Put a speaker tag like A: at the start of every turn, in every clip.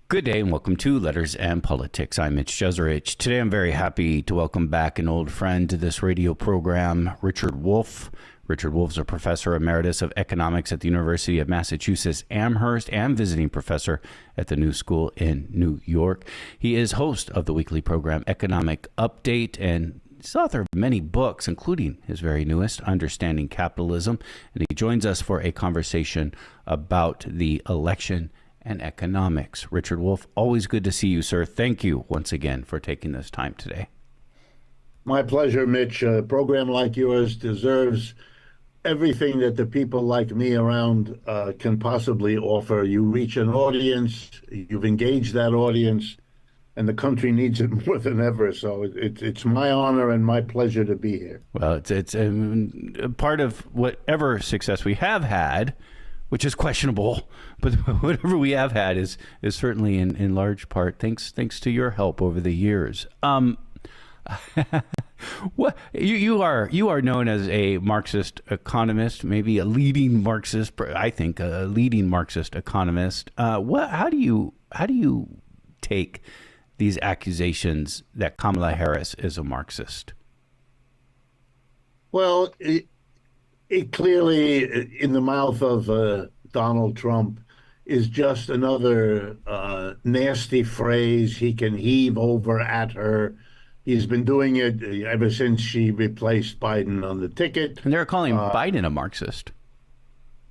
A: Good day and welcome to Letters and Politics. I'm Mitch Jeserich. Today I'm very happy to welcome back an old friend to this radio program, Richard Wolff. Richard Wolff is a professor emeritus of economics at the University of Massachusetts Amherst and visiting professor at the New School in New York. He is host of the weekly program Economic Update and he's author of many books, including his very newest, Understanding Capitalism. And he joins us for a conversation about the election and economics. Richard Wolff, always good to see you, sir. Thank you once again for taking this time today.
B: My pleasure, Mitch. A program like yours deserves everything that the people like me around can possibly offer. You reach an audience, you've engaged that audience, and the country needs it more than ever. So it's my honor and my pleasure to be here.
A: Well, it's a part of whatever success we have had, which is questionable, but whatever we have had is certainly in large part thanks to your help over the years. What you are known as a Marxist economist, maybe a leading Marxist. I think a leading Marxist economist. How do you take these accusations that Kamala Harris is a Marxist?
B: Well, it clearly, in the mouth of Donald Trump, is just another nasty phrase he can heave over at her. He's been doing it ever since she replaced Biden on the ticket.
A: And they're calling Biden a Marxist.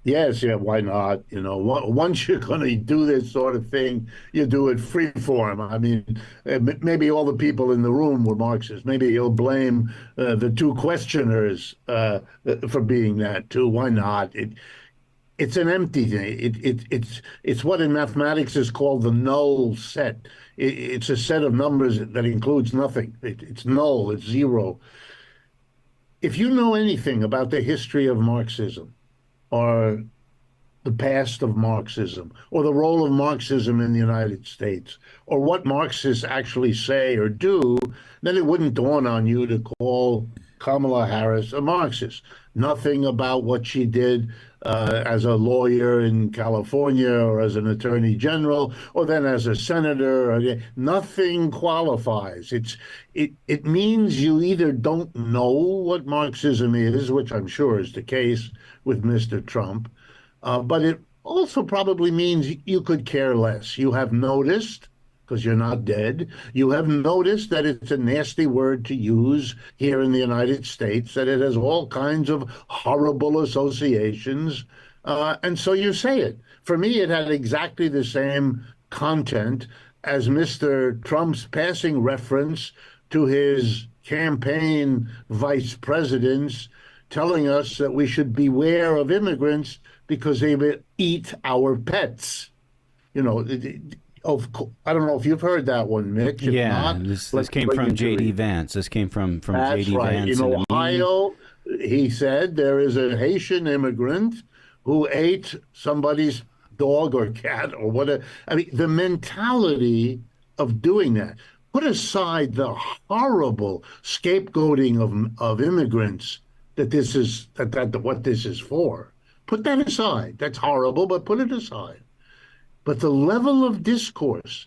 B: Yes, yeah, why not? You know, once you're going to do this sort of thing, you do it free form. I mean, maybe all the people in the room were Marxists. Maybe he'll blame the two questioners for being that too. Why not? It's an empty thing. It's what in mathematics is called the null set. It's a set of numbers that includes nothing. It's null. It's zero. If you know anything about the history of Marxism, or the past of Marxism, or the role of Marxism in the United States, or what Marxists actually say or do, then it wouldn't dawn on you to call Kamala Harris a Marxist. Nothing about what she did as a lawyer in California or as an attorney general or then as a senator, nothing qualifies. It means you either don't know what Marxism is, which I'm sure is the case with Mr. Trump, but it also probably means you could care less. You have noticed, because you're not dead, you have noticed that it's a nasty word to use here in the United States, that it has all kinds of horrible associations, and so you say it. For me, it had exactly the same content as Mr. Trump's passing reference to his campaign vice presidents telling us that we should beware of immigrants because they will eat our pets. You know, I don't know if you've heard that one, Mitch. If
A: Yeah,
B: not,
A: this came from J.D. Vance. This came from
B: That's
A: J.D.
B: right.
A: Vance.
B: In Ohio, he said there is a Haitian immigrant who ate somebody's dog or cat or whatever. I mean, the mentality of doing that. Put aside the horrible scapegoating of immigrants that this is what this is for. Put that aside. That's horrible, but put it aside. But the level of discourse,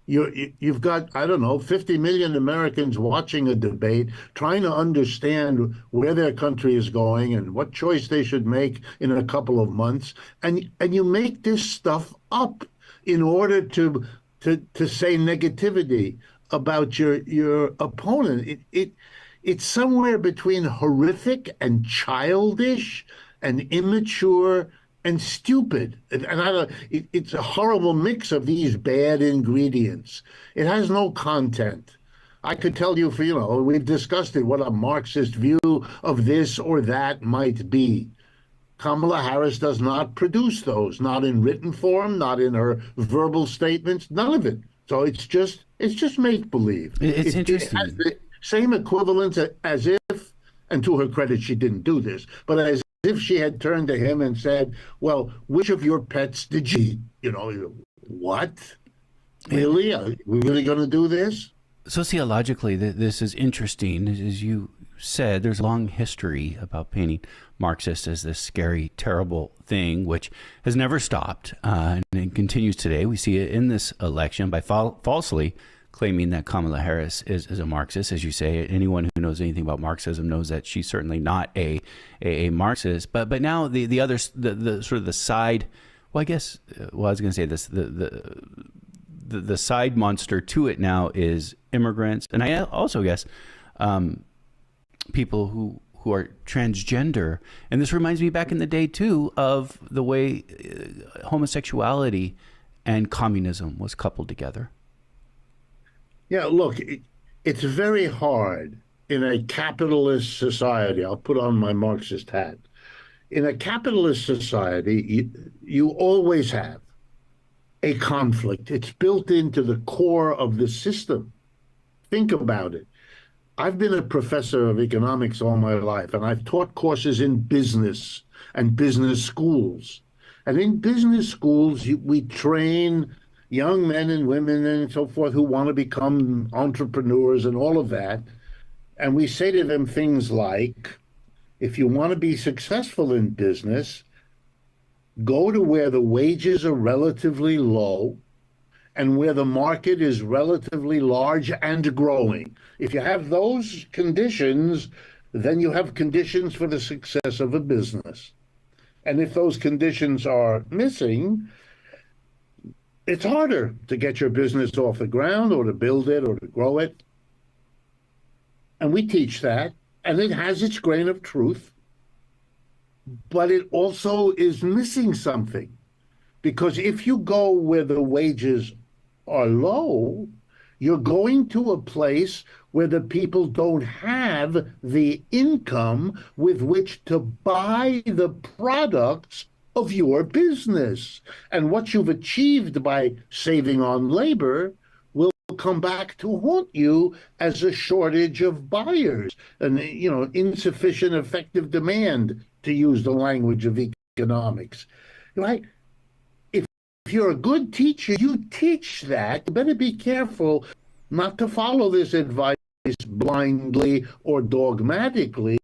B: you've got, I don't know, 50 million Americans watching a debate, trying to understand where their country is going and what choice they should make in a couple of months, and you make this stuff up in order to say negativity about your opponent. It's somewhere between horrific and childish and immature and stupid. And it's a horrible mix of these bad ingredients. It has no content. I could tell you, we've discussed it, what a Marxist view of this or that might be. Kamala Harris does not produce those, not in written form, not in her verbal statements, none of it. So it's just make-believe.
A: It's interesting.
B: It has the same equivalence as if, and to her credit, she didn't do this, but as if she had turned to him and said, well, which of your pets did you eat? What? Really? Are we really going to do this?
A: Sociologically, this is interesting. As you said, there's a long history about painting Marxists as this scary, terrible thing, which has never stopped and it continues today. We see it in this election by falsely claiming that Kamala Harris is a Marxist. As you say, anyone who knows anything about Marxism knows that she's certainly not a Marxist. But now the other, the sort of the side, well, I guess, well, I was going to say this, the side monster to it now is immigrants. And I also guess people who are transgender. And this reminds me back in the day, too, of the way homosexuality and communism was coupled together.
B: Yeah, look, it's very hard in a capitalist society. I'll put on my Marxist hat. In a capitalist society, you always have a conflict. It's built into the core of the system. Think about it. I've been a professor of economics all my life, and I've taught courses in business and business schools. And in business schools, we train young men and women and so forth who want to become entrepreneurs and all of that. And we say to them things like, if you want to be successful in business, go to where the wages are relatively low and where the market is relatively large and growing. If you have those conditions, then you have conditions for the success of a business. And if those conditions are missing, it's harder to get your business off the ground or to build it or to grow it. And we teach that, and it has its grain of truth, but it also is missing something. Because if you go where the wages are low, you're going to a place where the people don't have the income with which to buy the products of your business. And what you've achieved by saving on labor will come back to haunt you as a shortage of buyers and, insufficient effective demand, to use the language of economics. Right? If you're a good teacher, you teach that. You better be careful not to follow this advice blindly or dogmatically,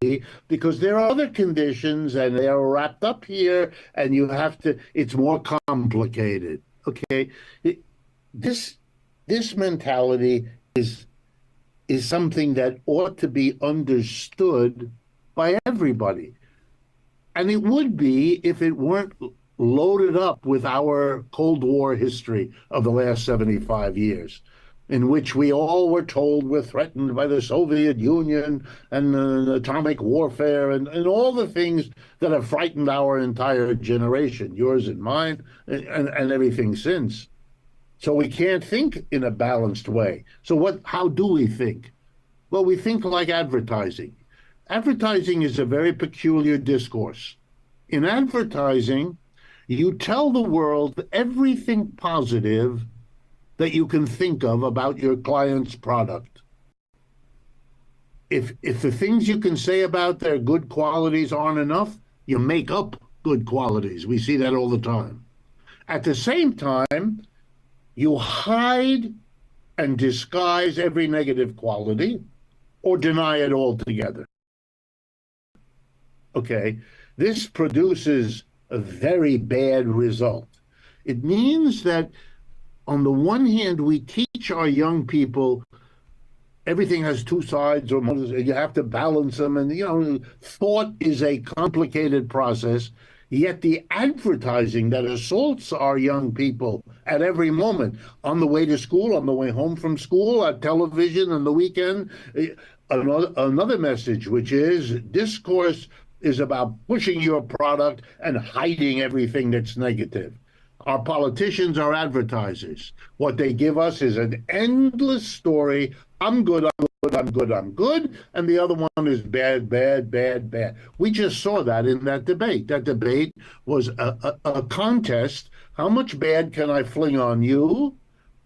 B: because there are other conditions and they are wrapped up here and it's more complicated. Okay. This mentality is something that ought to be understood by everybody. And it would be if it weren't loaded up with our Cold War history of the last 75 years. In which we all were told we're threatened by the Soviet Union and atomic warfare and all the things that have frightened our entire generation, yours and mine, and everything since. So we can't think in a balanced way. So how do we think? Well, we think like advertising. Advertising is a very peculiar discourse. In advertising, you tell the world everything positive that you can think of about your client's product. If the things you can say about their good qualities aren't enough, you make up good qualities. We see that all the time. At the same time, you hide and disguise every negative quality or deny it altogether. Okay, this produces a very bad result. It means that on the one hand, we teach our young people everything has two sides, or you have to balance them. And, thought is a complicated process. Yet the advertising that assaults our young people at every moment, on the way to school, on the way home from school, at television, on the weekend, another message, which is discourse is about pushing your product and hiding everything that's negative. Our politicians are advertisers. What they give us is an endless story. I'm good, I'm good, I'm good, I'm good. And the other one is bad, bad, bad, bad. We just saw that in that debate. That debate was a contest. How much bad can I fling on you?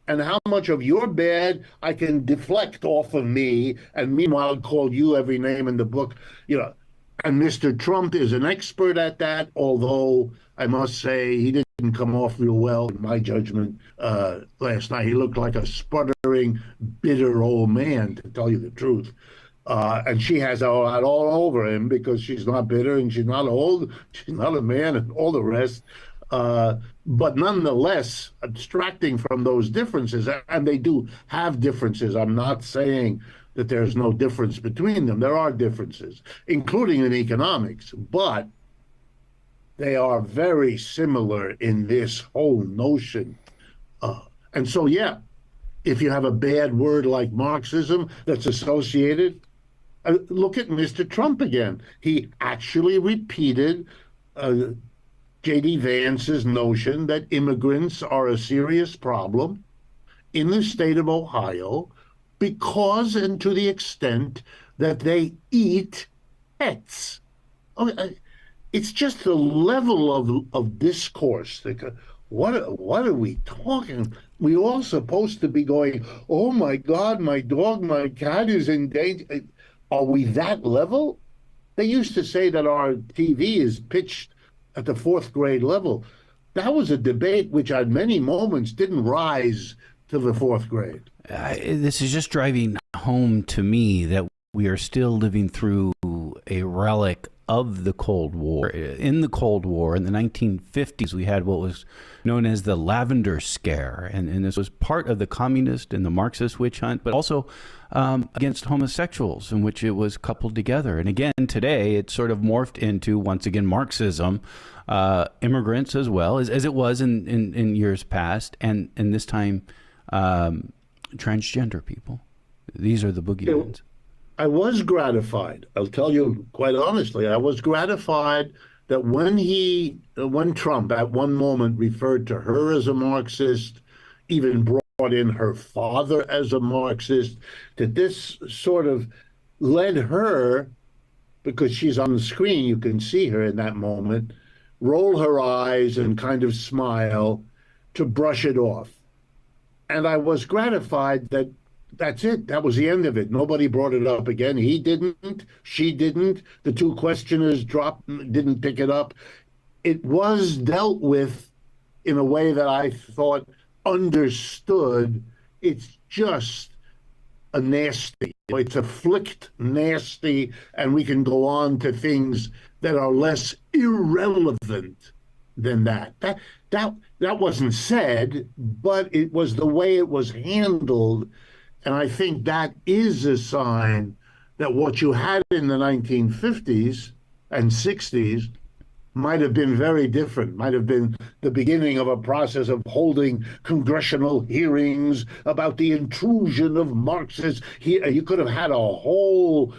B: And how much of your bad I can deflect off of me, and meanwhile call you every name in the book. And Mr. Trump is an expert at that, although I must say he didn't come off real well, in my judgment, last night. He looked like a sputtering, bitter old man, to tell you the truth. And she has all over him because she's not bitter and she's not old, she's not a man, and all the rest. But nonetheless, abstracting from those differences, and they do have differences. I'm not saying that there's no difference between them. There are differences, including in economics, but they are very similar in this whole notion. And so, yeah, if you have a bad word like Marxism that's associated, look at Mr. Trump again. He actually repeated J.D. Vance's notion that immigrants are a serious problem in the state of Ohio because and to the extent that they eat pets. It's just the level of discourse. What are we talking? We all supposed to be going, oh my God, my dog, my cat is in danger. Are we that level? They used to say that our TV is pitched at the fourth grade level. That was a debate which at many moments didn't rise to the fourth grade.
A: This is just driving home to me that we are still living through a relic of the Cold War. In the Cold War, in the 1950s, we had what was known as the Lavender Scare. And this was part of the communist and the Marxist witch hunt, but also against homosexuals, in which it was coupled together. And again, today, it's sort of morphed into, once again, Marxism, immigrants as well, as it was in years past, and this time, transgender people. These are the boogeymen.
B: I was gratified. I'll tell you quite honestly, I was gratified that when Trump at one moment referred to her as a Marxist, even brought in her father as a Marxist, that this sort of led her, because she's on the screen, you can see her in that moment, roll her eyes and kind of smile to brush it off. And I was gratified that that's it. That was the end of it. Nobody brought it up again. He didn't. She didn't. The two questioners didn't pick it up. It was dealt with in a way that I thought understood. It's just a nasty. It's a flicked nasty, and we can go on to things that are less irrelevant than that. That wasn't said, but it was the way it was handled. And I think that is a sign that what you had in the 1950s and 60s might have been very different, might have been the beginning of a process of holding congressional hearings about the intrusion of Marxists. You could have had a whole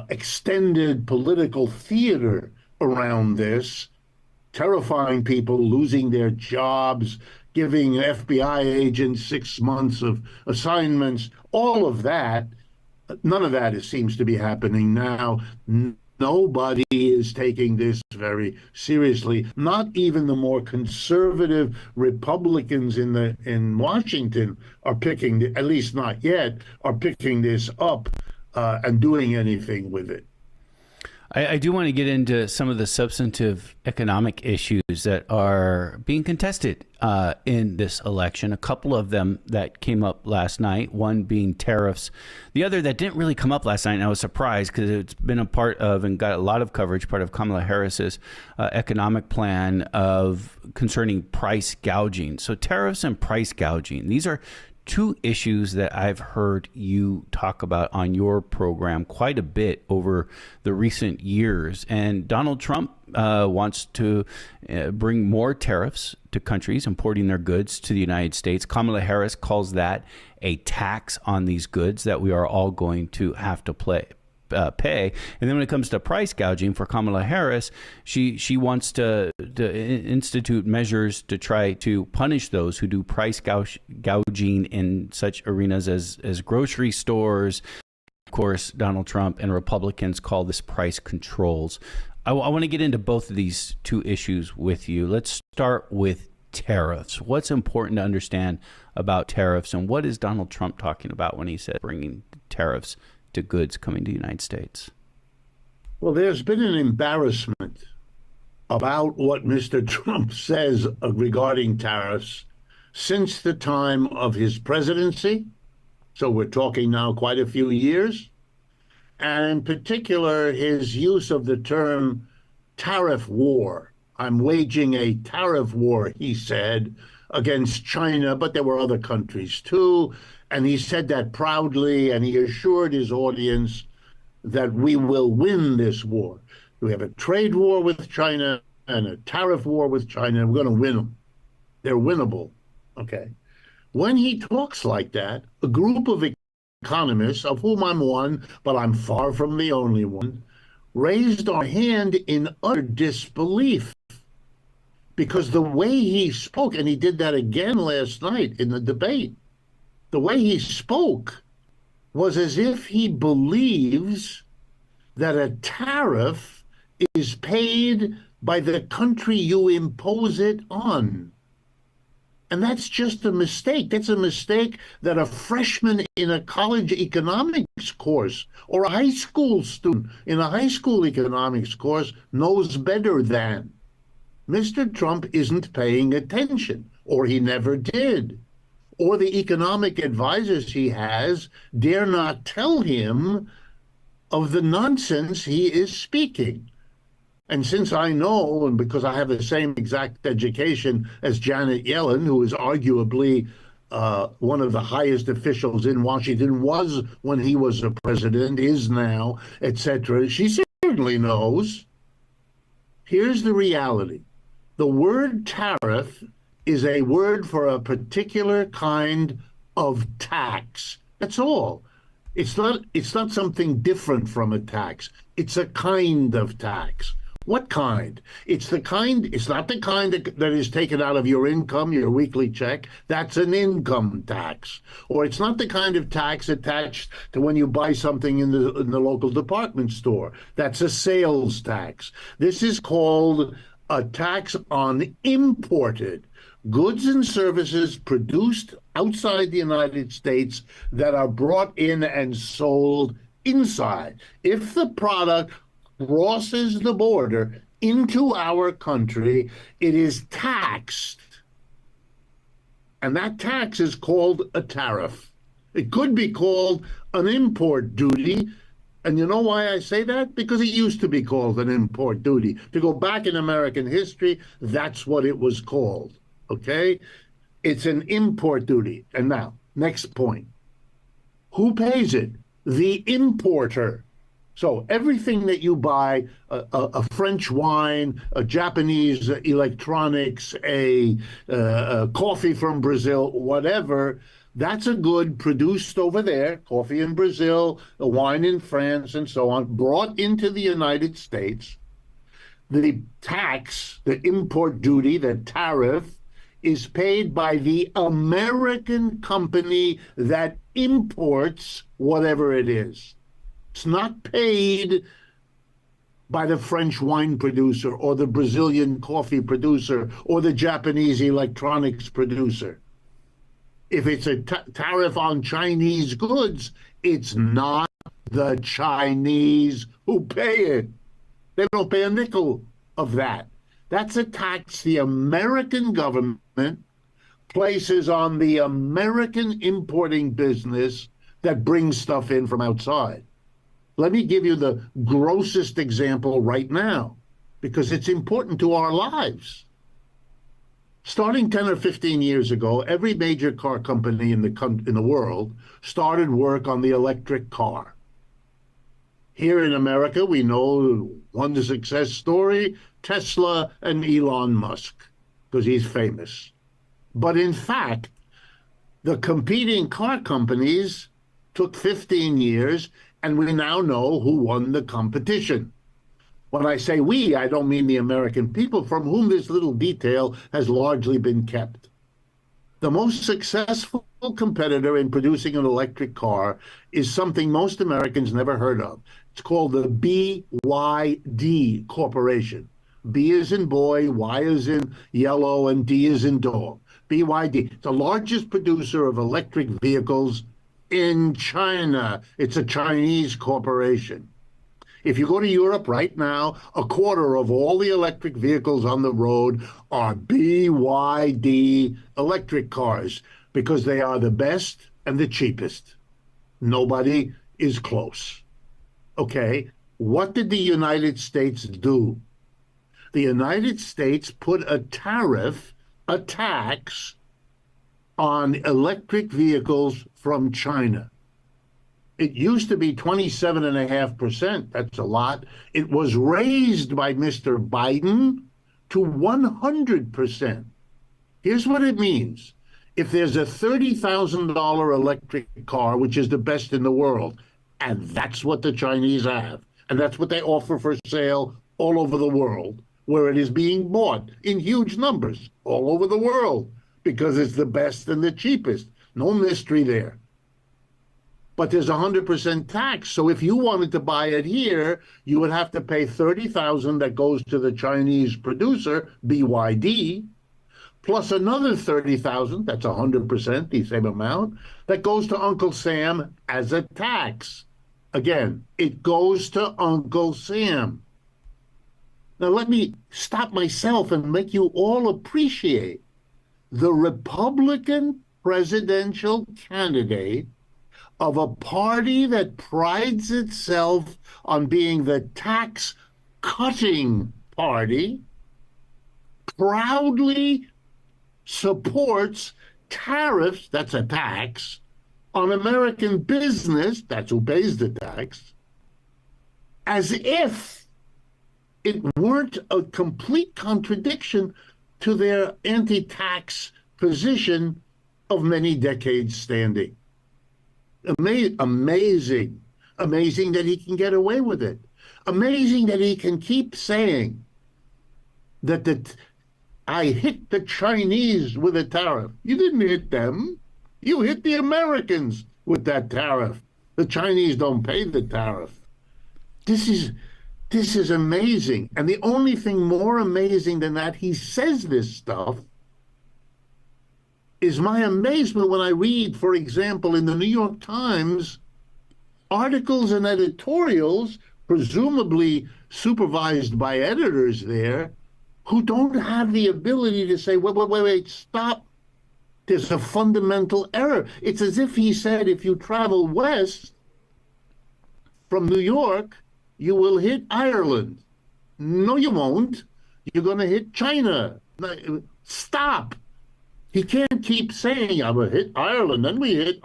B: extended political theater around this, terrifying people, losing their jobs, giving FBI agents 6 months of assignments, all of that. None of that seems to be happening now. Nobody is taking this very seriously. Not even the more conservative Republicans in Washington are picking, at least not yet, are picking this up and doing anything with it.
A: I do want to get into some of the substantive economic issues that are being contested in this election. A couple of them that came up last night, one being tariffs. The other that didn't really come up last night, and I was surprised because it's been a part of and got a lot of coverage, part of Kamala Harris's economic plan of concerning price gouging. So tariffs and price gouging, these are two issues that I've heard you talk about on your program quite a bit over the recent years. And Donald Trump wants to bring more tariffs to countries importing their goods to the United States. Kamala Harris calls that a tax on these goods that we are all going to have to pay. And then when it comes to price gouging for Kamala Harris, she wants to institute measures to try to punish those who do price gouging in such arenas as grocery stores. Of course, Donald Trump and Republicans call this price controls. I want to get into both of these two issues with you. Let's start with tariffs. What's important to understand about tariffs, and what is Donald Trump talking about when he said bringing tariffs to goods coming to the United States?
B: Well, there's been an embarrassment about what Mr. Trump says regarding tariffs since the time of his presidency. So we're talking now quite a few years. and in particular, his use of the term tariff war. I'm waging a tariff war, he said, against China, but there were other countries too. And he said that proudly, and he assured his audience that we will win this war. We have a trade war with China and a tariff war with China, and we're going to win them. They're winnable. Okay. When he talks like that, a group of economists, of whom I'm one, but I'm far from the only one, raised our hand in utter disbelief because the way he spoke, and he did that again last night in the debate, the way he spoke was as if he believes that a tariff is paid by the country you impose it on. And that's just a mistake. That's a mistake that a freshman in a college economics course or a high school student in a high school economics course knows better than. Mr. Trump isn't paying attention, or he never did. Or the economic advisors he has dare not tell him of the nonsense he is speaking. And since I know, and because I have the same exact education as Janet Yellen, who is arguably one of the highest officials in Washington, was when he was a president, is now, etc., she certainly knows. Here's the reality. The word tariff is a word for a particular kind of tax. That's all. It's not something different from a tax. It's a kind of tax. What kind? It's not the kind that is taken out of your income, your weekly check. That's an income tax. Or it's not the kind of tax attached to when you buy something in the local department store. That's a sales tax. This is called a tax on imported goods and services produced outside the United States that are brought in and sold inside. If the product crosses the border into our country, it is taxed. And that tax is called a tariff. It could be called an import duty. And you know why I say that? Because it used to be called an import duty. If you go back in American history, that's what it was called. Okay? It's an import duty. And now, next point. Who pays it? The importer. So everything that you buy, a French wine, a Japanese electronics, a coffee from Brazil, whatever, that's a good produced over there, coffee in Brazil, a wine in France, and so on, brought into the United States. The tax, the import duty, the tariff, is paid by the American company that imports whatever it is. It's not paid by the French wine producer or the Brazilian coffee producer or the Japanese electronics producer. If it's a tariff on Chinese goods, it's not the Chinese who pay it. They don't pay a nickel of that. That's a tax the American government places on the American importing business that brings stuff in from outside. Let me give you the grossest example right now, because it's important to our lives. Starting 10 or 15 years ago, every major car company in the world started work on the electric car. Here in America, we know one success story, Tesla and Elon Musk, because he's famous. But in fact, the competing car companies took 15 years, and we now know who won the competition. When I say we, I don't mean the American people, from whom this little detail has largely been kept. The most successful competitor in producing an electric car is something most Americans never heard of. It's called the BYD Corporation. B is in boy, Y is in yellow, and D is in dog. BYD. It's the largest producer of electric vehicles in China. It's a Chinese corporation. If you go to Europe right now, a quarter of all the electric vehicles on the road are BYD electric cars because they are the best and the cheapest. Nobody is close. Okay. What did the United States do? The United States put a tariff, a tax on electric vehicles from China. It used to be 27.5%. That's a lot. It was raised by Mr. Biden to 100%. Here's what it means. If there's a $30,000 electric car, which is the best in the world, and that's what the Chinese have, and that's what they offer for sale all over the world, where it is being bought in huge numbers all over the world, because it's the best and the cheapest. No mystery there. But there's 100% tax. So if you wanted to buy it here, you would have to pay $30,000 that goes to the Chinese producer, BYD, plus another $30,000, that's 100%, the same amount, that goes to Uncle Sam as a tax. Again, it goes to Uncle Sam. Now let me stop myself and make you all appreciate the Republican presidential candidate of a party that prides itself on being the tax-cutting party, proudly supports tariffs, that's a tax, on American business, that's who pays the tax, as if it weren't a complete contradiction to their anti-tax position of many decades standing. Amazing. Amazing that he can get away with it. Amazing that he can keep saying that I hit the Chinese with a tariff. You didn't hit them. You hit the Americans with that tariff. The Chinese don't pay the tariff. This is amazing. And the only thing more amazing than that, he says this stuff, is my amazement when I read, for example, in the New York Times, articles and editorials, presumably supervised by editors there, who don't have the ability to say, wait, stop. There's a fundamental error. It's as if he said, if you travel west from New York, you will hit Ireland. No, you won't. You're going to hit China. Stop. He can't keep saying, I will hit Ireland, then we hit...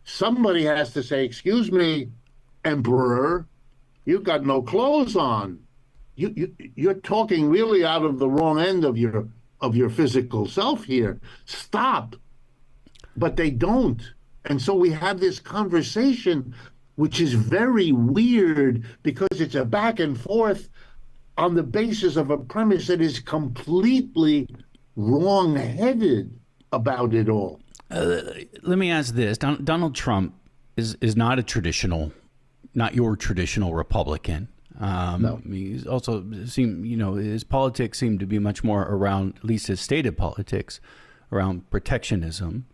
B: Somebody has to say, excuse me, Emperor, you've got no clothes on. You're talking really out of the wrong end of your physical self here. Stop. But they don't. And so we have this conversation, which is very weird because it's a back and forth on the basis of a premise that is completely wrong-headed about it all.
A: Let me ask this. Donald Trump is not not your traditional Republican.
B: No.
A: He's also his politics seem to be much more around, at least his stated politics, around protectionism.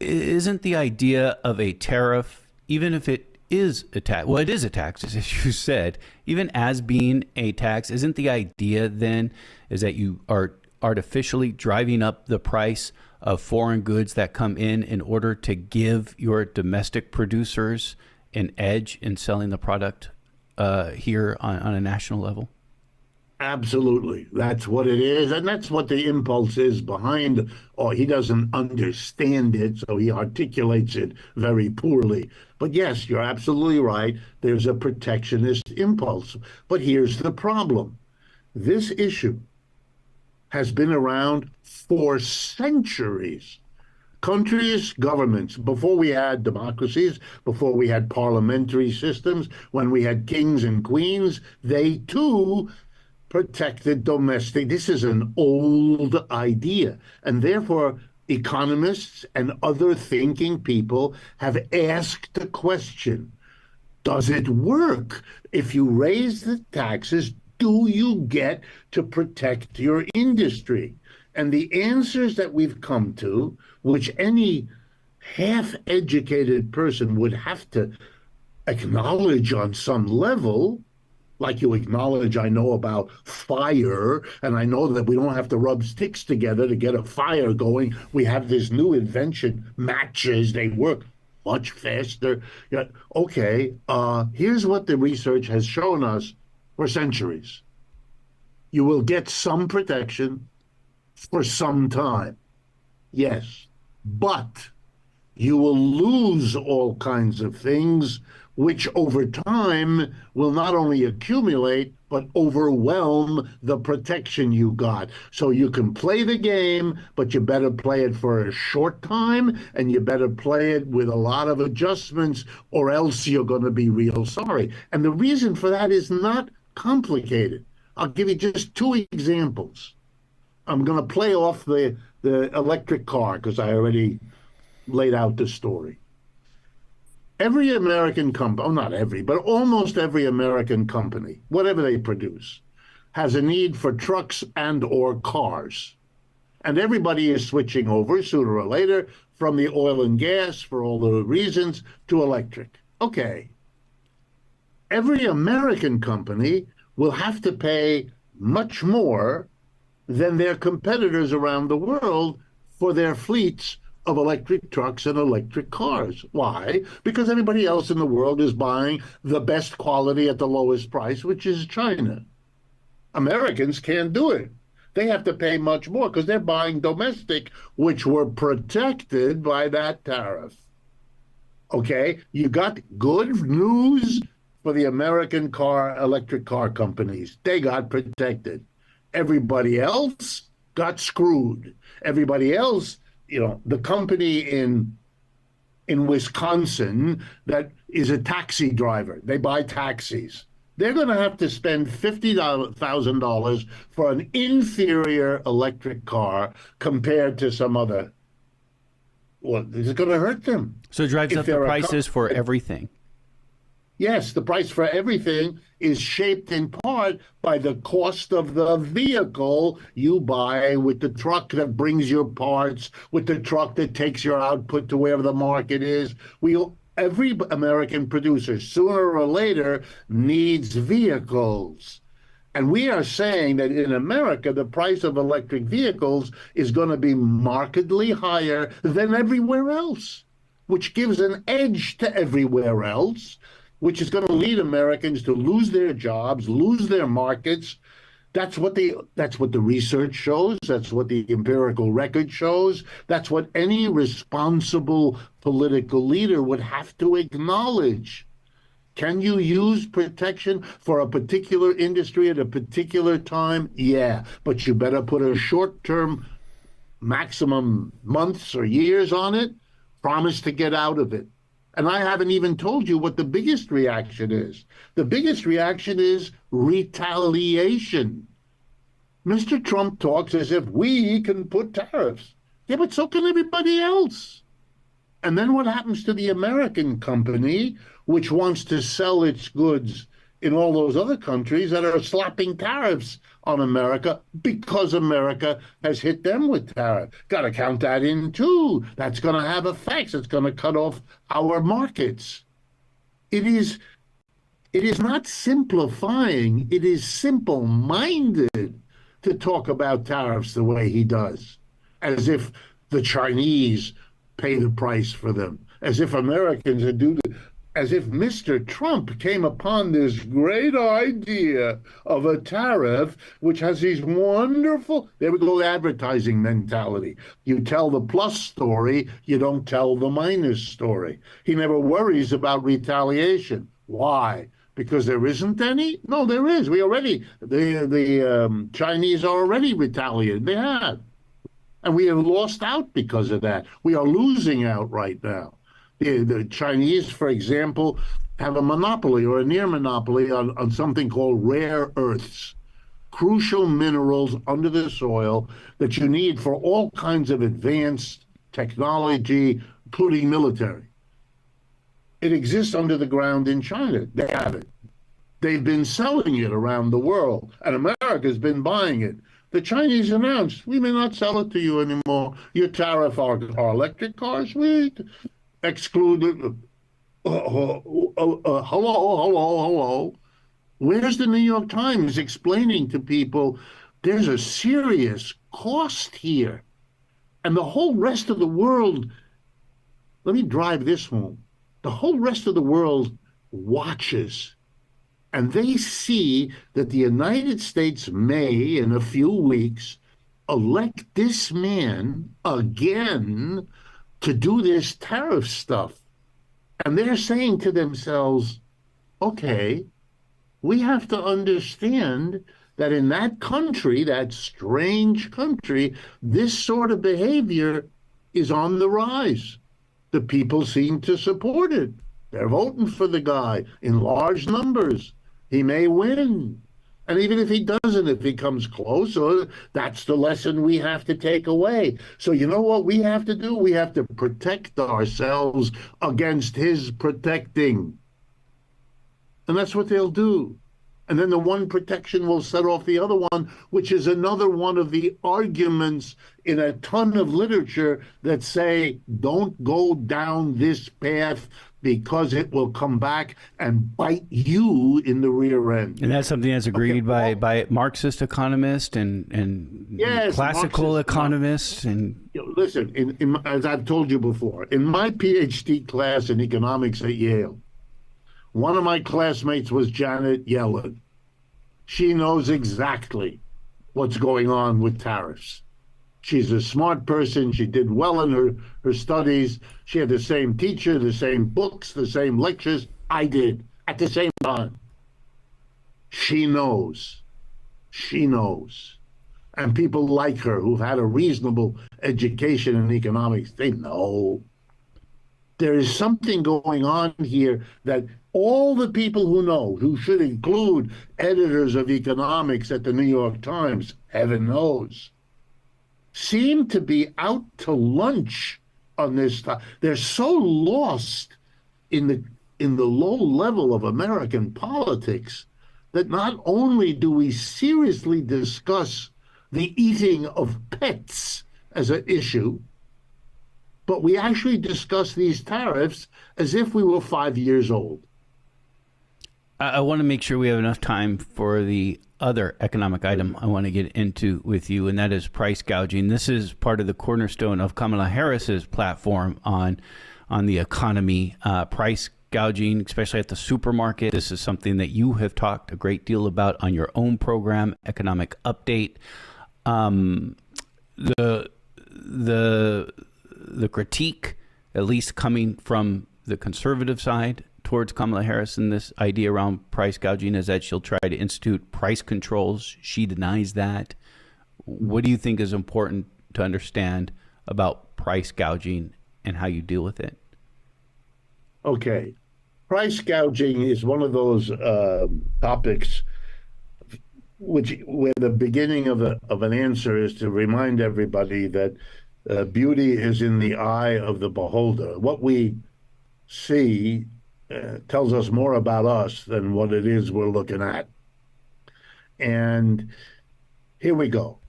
A: Isn't the idea of a tariff, even if it is a tax, well, it is a tax, as you said, even as being a tax, isn't the idea then is that you are artificially driving up the price of foreign goods that come in order to give your domestic producers an edge in selling the product here on a national level?
B: Absolutely. That's what it is. And that's what the impulse is behind. Oh, he doesn't understand it, so he articulates it very poorly. But yes, you're absolutely right. There's a protectionist impulse. But here's the problem. This issue has been around for centuries. Countries, governments, before we had democracies, before we had parliamentary systems, when we had kings and queens, they too protected domestic. This is an old idea. And therefore, economists and other thinking people have asked the question, does it work? If you raise the taxes, do you get to protect your industry? And the answers that we've come to, which any half-educated person would have to acknowledge on some level, like you acknowledge I know about fire, and I know that we don't have to rub sticks together to get a fire going. We have this new invention, matches, they work. much faster. Yeah, okay, here's what the research has shown us for centuries. You will get some protection for some time, yes, but you will lose all kinds of things, which over time will not only accumulate, but overwhelm the protection you got. So you can play the game, but you better play it for a short time, and you better play it with a lot of adjustments, or else you're going to be real sorry. And the reason for that is not complicated. I'll give you just two examples. I'm going to play off the electric car because I already laid out the story. Every American company, oh, not every, but almost every American company, whatever they produce, has a need for trucks and or cars. And everybody is switching over sooner or later from the oil and gas, for all the reasons, to electric. Okay. Every American company will have to pay much more than their competitors around the world for their fleets of electric trucks and electric cars. Why? Because everybody else in the world is buying the best quality at the lowest price, which is China. Americans can't do it. They have to pay much more because they're buying domestic, which were protected by that tariff. Okay, you got good news for the American electric car companies. They got protected. Everybody else got screwed. Everybody else, the company in Wisconsin that is a taxi driver, they buy taxis. They're going to have to spend $50,000 for an inferior electric car compared to some other. Well, it's going to hurt them.
A: So it drives up the prices for everything.
B: Yes, the price for everything is shaped in part by the cost of the vehicle you buy, with the truck that brings your parts, with the truck that takes your output to wherever the market is. Every American producer, sooner or later, needs vehicles. And we are saying that in America, the price of electric vehicles is going to be markedly higher than everywhere else, which gives an edge to everywhere else, which is going to lead Americans to lose their jobs, lose their markets. That's what the research shows. That's what the empirical record shows. That's what any responsible political leader would have to acknowledge. Can you use protection for a particular industry at a particular time? Yeah, but you better put a short-term, maximum months or years on it. Promise to get out of it. And I haven't even told you what the biggest reaction is. The biggest reaction is retaliation. Mr. Trump talks as if we can put tariffs. Yeah, but so can everybody else. And then what happens to the American company, which wants to sell its goods in all those other countries that are slapping tariffs on America because America has hit them with tariff? Got to count that in too. That's going to have effects. It's going to cut off our markets. It is not simplifying. It is simple-minded to talk about tariffs the way he does, as if the Chinese pay the price for them, as if Americans are due to. As if Mr. Trump came upon this great idea of a tariff, which has these wonderful, there we go, advertising mentality. You tell the plus story, you don't tell the minus story. He never worries about retaliation. Why? Because there isn't any? No, there is. The Chinese are already retaliated. They have. And we have lost out because of that. We are losing out right now. The Chinese, for example, have a monopoly or a near monopoly on something called rare earths, crucial minerals under the soil that you need for all kinds of advanced technology, including military. It exists under the ground in China. They have it. They've been selling it around the world, and America's been buying it. The Chinese announced, we may not sell it to you anymore. You tariff our electric cars. We excluded. Hello. Where's the New York Times explaining to people there's a serious cost here? And the whole rest of the world, let me drive this home. The whole rest of the world watches, and they see that the United States may, in a few weeks, elect this man again to do this tariff stuff. And they're saying to themselves, okay, we have to understand that in that country, that strange country, this sort of behavior is on the rise. The people seem to support it. They're voting for the guy in large numbers. He may win. And even if he doesn't, if he comes close, that's the lesson we have to take away. So you know what we have to do? We have to protect ourselves against his protecting. And that's what they'll do. And then the one protection will set off the other one, which is another one of the arguments in a ton of literature that say, don't go down this path because it will come back and bite you in the rear end.
A: And that's something that's agreed by Marxist economists and
B: yes,
A: classical
B: Marxist,
A: economists. And
B: listen, as I've told you before, in my PhD class in economics at Yale, one of my classmates was Janet Yellen. She knows exactly what's going on with tariffs. She's a smart person. She did well in her studies. She had the same teacher, the same books, the same lectures I did at the same time. She knows. She knows. And people like her who've had a reasonable education in economics, they know. There is something going on here that all the people who know, who should include editors of economics at the New York Times, heaven knows, seem to be out to lunch on this stuff. They're so lost in the low level of American politics that not only do we seriously discuss the eating of pets as an issue, but we actually discuss these tariffs as if we were 5 years old.
A: I want to make sure we have enough time for the other economic item I want to get into with you, and that is price gouging. This is part of the cornerstone of Kamala Harris's platform on the economy, price gouging, especially at the supermarket. This is something that you have talked a great deal about on your own program, Economic Update. The critique, at least coming from the conservative side towards Kamala Harris and this idea around price gouging, is that she'll try to institute price controls. She denies that. What do you think is important to understand about price gouging and how you deal with it?
B: Okay. Price gouging is one of those topics where the beginning of an answer is to remind everybody that beauty is in the eye of the beholder. What we see tells us more about us than what it is we're looking at. And here we go.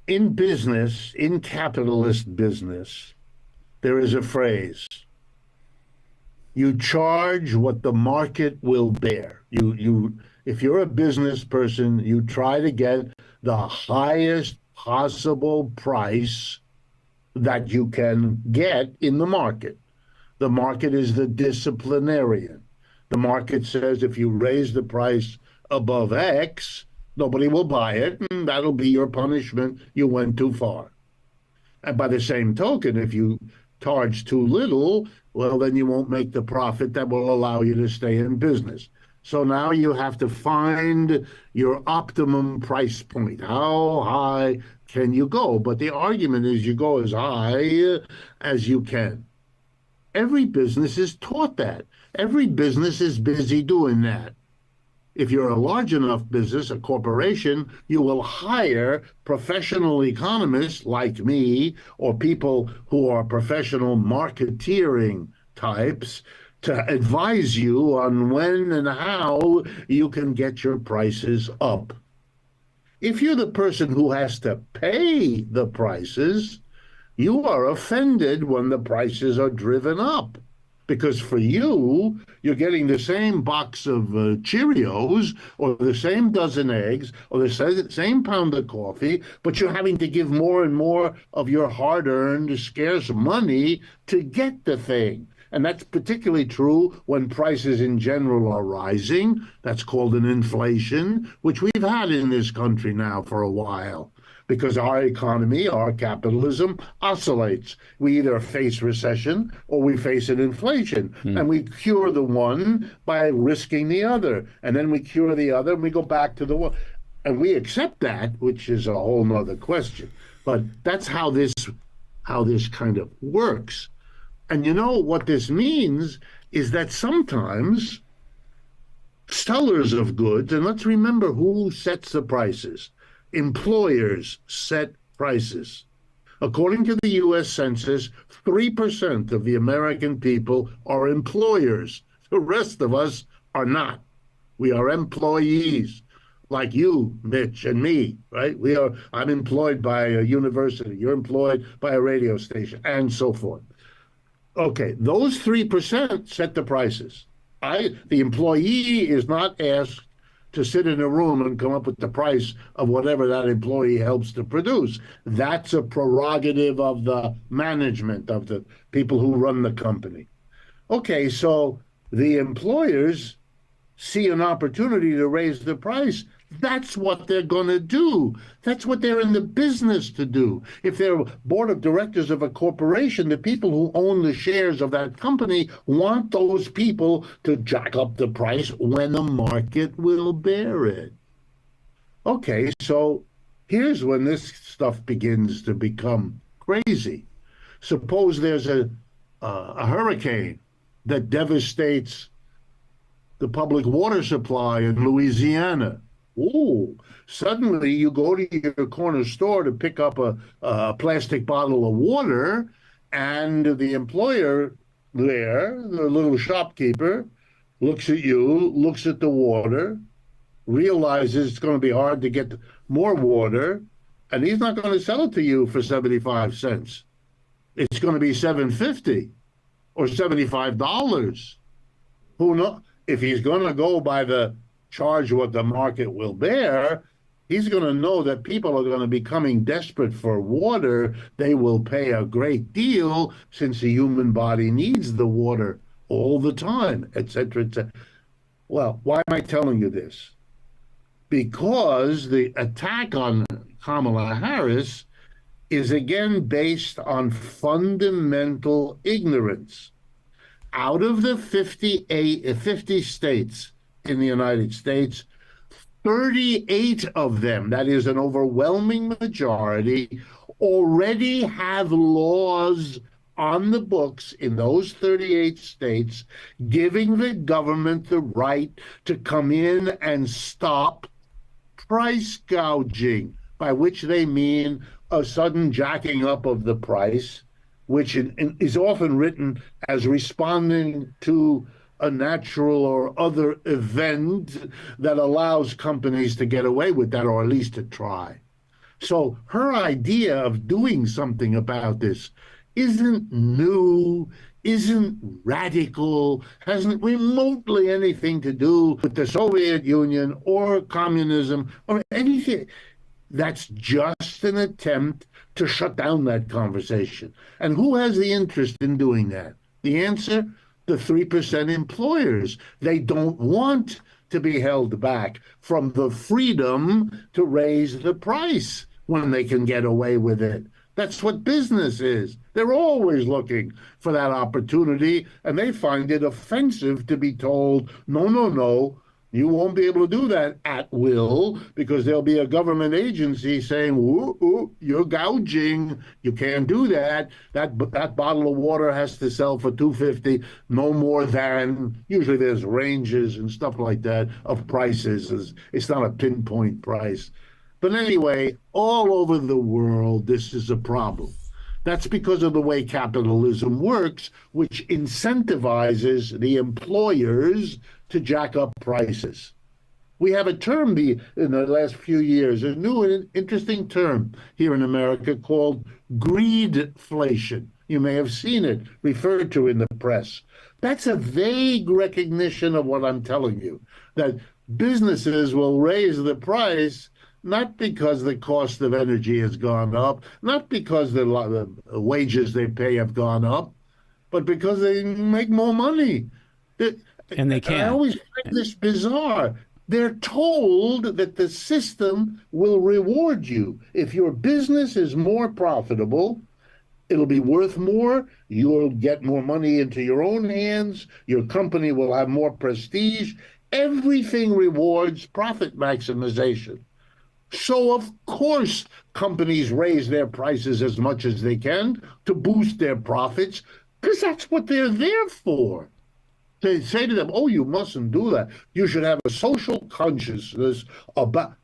B: In business, in capitalist business, there is a phrase: you charge what the market will bear. If you're a business person, you try to get the highest possible price that you can get in the market. The market is the disciplinarian. The market says if you raise the price above X, nobody will buy it, and that'll be your punishment. You went too far. And by the same token, if you charge too little, well, then you won't make the profit that will allow you to stay in business. So now you have to find your optimum price point. How high can you go? But the argument is you go as high as you can. Every business is taught that. Every business is busy doing that. If you're a large enough business, a corporation, you will hire professional economists like me, or people who are professional marketeering types, to advise you on when and how you can get your prices up. If you're the person who has to pay the prices, you are offended when the prices are driven up. Because for you, you're getting the same box of Cheerios or the same dozen eggs or the same pound of coffee, but you're having to give more and more of your hard-earned, scarce money to get the thing. And that's particularly true when prices in general are rising. That's called an inflation, which we've had in this country now for a while, because our economy, our capitalism, oscillates. We either face recession or we face an inflation. And we cure the one by risking the other. And then we cure the other and we go back to the one. And we accept that, which is a whole nother question. But that's how this kind of works. And you know what this means is that sometimes sellers of goods, and let's remember who sets the prices. Employers set prices. According to the U.S. Census, 3% of the American people are employers. The rest of us are not. We are employees, like you, Mitch, and me, right? I'm employed by a university. You're employed by a radio station, and so forth. Okay, those 3% set the prices. The employee is not asked to sit in a room and come up with the price of whatever that employee helps to produce. That's a prerogative of the management, of the people who run the company. Okay, so the employers see an opportunity to raise the price. That's what they're going to do. That's what they're in the business to do. If they're board of directors of a corporation, the people who own the shares of that company want those people to jack up the price when the market will bear it. Okay, so here's when this stuff begins to become crazy. Suppose there's a hurricane that devastates the public water supply in Louisiana. Ooh, suddenly you go to your corner store to pick up a plastic bottle of water, and the employer there, the little shopkeeper, looks at you, looks at the water, realizes it's going to be hard to get more water, and he's not going to sell it to you for 75 cents. It's going to be $7.50 or $75. Who knows? If he's going to go by the charge what the market will bear, he's going to know that people are going to be becoming desperate for water. They will pay a great deal since the human body needs the water all the time, et cetera, et cetera. Well, why am I telling you this? Because the attack on Kamala Harris is again based on fundamental ignorance. Out of the 50 states in the United States, 38 of them, that is an overwhelming majority, already have laws on the books in those 38 states giving the government the right to come in and stop price gouging, by which they mean a sudden jacking up of the price, which is often written as responding to a natural or other event that allows companies to get away with that, or at least to try. So her idea of doing something about this isn't new, isn't radical, hasn't remotely anything to do with the Soviet Union or communism or anything. That's just an attempt to shut down that conversation. And who has the interest in doing that? The answer, the 3% employers. They don't want to be held back from the freedom to raise the price when they can get away with it. That's what business is. They're always looking for that opportunity, and they find it offensive to be told, no, you won't be able to do that at will, because there'll be a government agency saying, ooh, you're gouging. You can't do that. That bottle of water has to sell for $2.50, no more than. Usually there's ranges and stuff like that of prices. It's not a pinpoint price. But anyway, all over the world, this is a problem. That's because of the way capitalism works, which incentivizes the employers to jack up prices. We have a term in the last few years, a new and interesting term here in America called greedflation. You may have seen it referred to in the press. That's a vague recognition of what I'm telling you, that businesses will raise the price not because the cost of energy has gone up, not because the wages they pay have gone up, but because they make more money.
A: And they
B: I
A: can.
B: always find this bizarre. They're told that the system will reward you. If your business is more profitable, it'll be worth more. You'll get more money into your own hands. Your company will have more prestige. Everything rewards profit maximization. So, of course, companies raise their prices as much as they can to boost their profits because that's what they're there for. They say to them, oh, you mustn't do that. You should have a social consciousness about.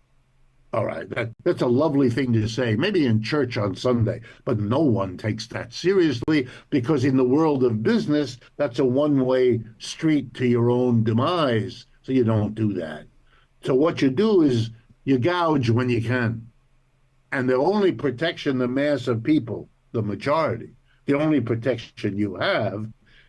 B: All right, that's a lovely thing to say, maybe in church on Sunday, but no one takes that seriously because in the world of business, that's a one-way street to your own demise. So you don't do that. So what you do is you gouge when you can. And the only protection the mass of people, the majority, the only protection you have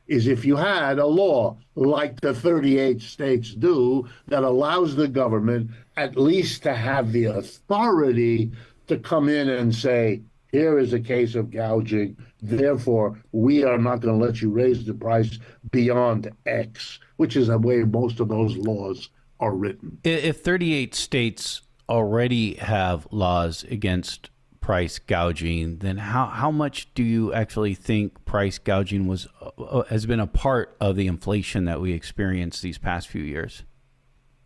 B: is if you had a law like the 38 states do that allows the government at least to have the authority to come in and say, here is a case of gouging. Therefore, we are not going to let you raise the price beyond X, which is the way most of those laws are written.
A: If 38 states already have laws against price gouging, then how much do you actually think price gouging has been a part of the inflation that we experienced these past few years?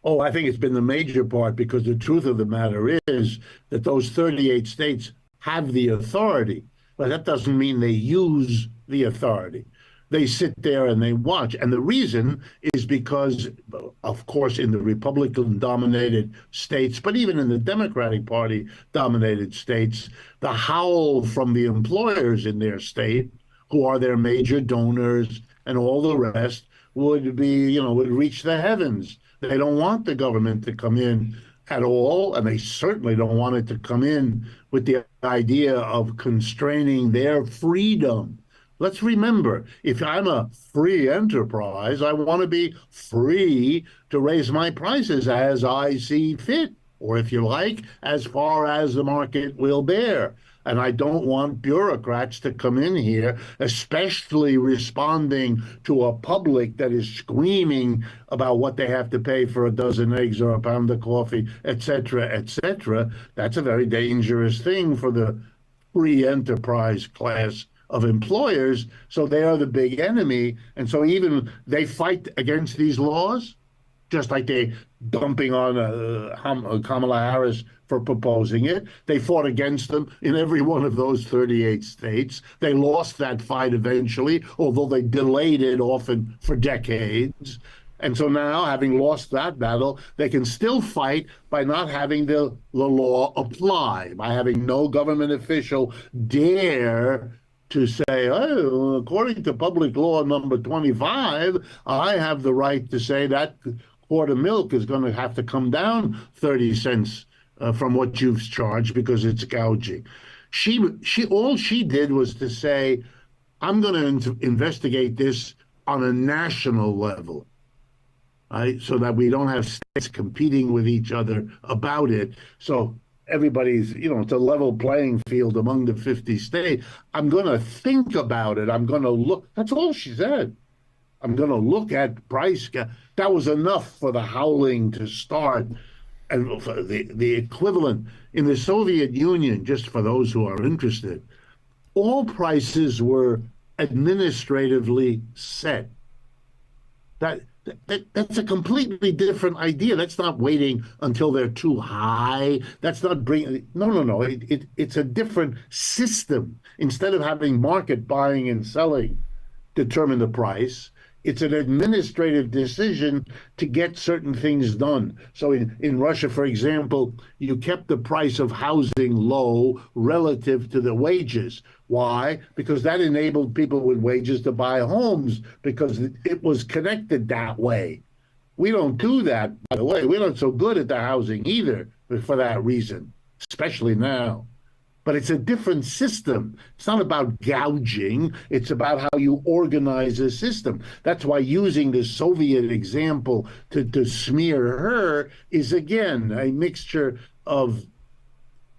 B: Oh, I think it's been the major part because the truth of the matter is that those 38 states have the authority, but that doesn't mean they use the authority. They sit there and they watch. And the reason is because, of course, in the Republican-dominated states, but even in the Democratic Party-dominated states, the howl from the employers in their state, who are their major donors and all the rest, would reach the heavens. They don't want the government to come in at all, and they certainly don't want it to come in with the idea of constraining their freedom. Let's remember, if I'm a free enterprise, I want to be free to raise my prices as I see fit, or if you like, as far as the market will bear. And I don't want bureaucrats to come in here, especially responding to a public that is screaming about what they have to pay for a dozen eggs or a pound of coffee, et cetera, et cetera. That's a very dangerous thing for the free enterprise class of employers. So they are the big enemy. And so even they fight against these laws, just like they dumping on Kamala Harris for proposing it. They fought against them in every one of those 38 states. They lost that fight eventually, although they delayed it often for decades. And so now, having lost that battle, they can still fight by not having the law apply, by having no government official dare to say, oh, according to public law number 25, I have the right to say that quart of milk is going to have to come down 30 cents from what you've charged because it's gouging. All she did was to say, I'm going to investigate this on a national level, right? So that we don't have states competing with each other about it. So everybody's, it's a level playing field among the 50 states. I'm going to think about it. I'm going to look. That's all she said. I'm going to look at price. That was enough for the howling to start. And the equivalent in the Soviet Union, just for those who are interested, all prices were administratively set. That's a completely different idea. That's not waiting until they're too high. That's not bringing. No. It's a different system. Instead of having market buying and selling determine the price, it's an administrative decision to get certain things done. So in Russia, for example, you kept the price of housing low relative to the wages. Why? Because that enabled people with wages to buy homes because it was connected that way. We don't do that, by the way. We're not so good at the housing either for that reason, especially now. But it's a different system. It's not about gouging. It's about how you organize a system. That's why using the Soviet example to smear her is, again, a mixture of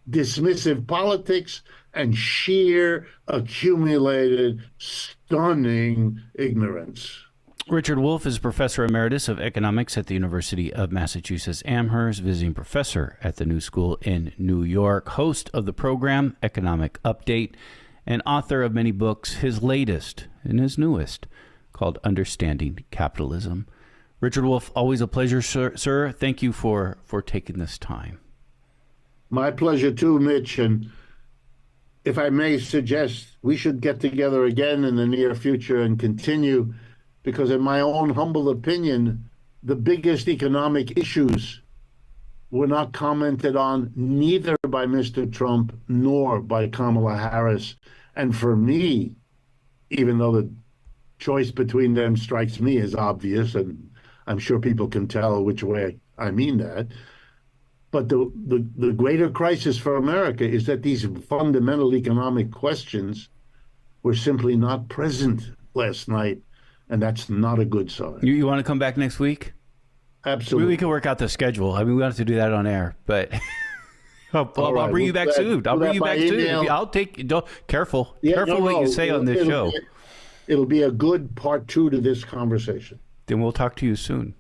B: dismissive politics and sheer accumulated stunning ignorance.
A: Richard Wolff is professor emeritus of economics at the University of Massachusetts Amherst, visiting professor at the New School in New York, host of the program Economic Update, and author of many books, his latest and his newest, called Understanding Capitalism. Richard Wolff, always a pleasure, sir. Thank you for taking this time.
B: My pleasure too, Mitch. And if I may suggest, we should get together again in the near future and continue, because in my own humble opinion, the biggest economic issues were not commented on neither by Mr. Trump nor by Kamala Harris. And for me, even though the choice between them strikes me as obvious, and I'm sure people can tell which way I mean that, but the greater crisis for America is that these fundamental economic questions were simply not present last night. And that's not a good sign.
A: You want to come back next week?
B: Absolutely.
A: We can work out the schedule. I mean, we don't have to do that on air, but I'll bring you back soon. I'll bring you back soon. I'll take. Careful what you say on this show.
B: It'll be a good part 2 to this conversation.
A: Then we'll talk to you soon.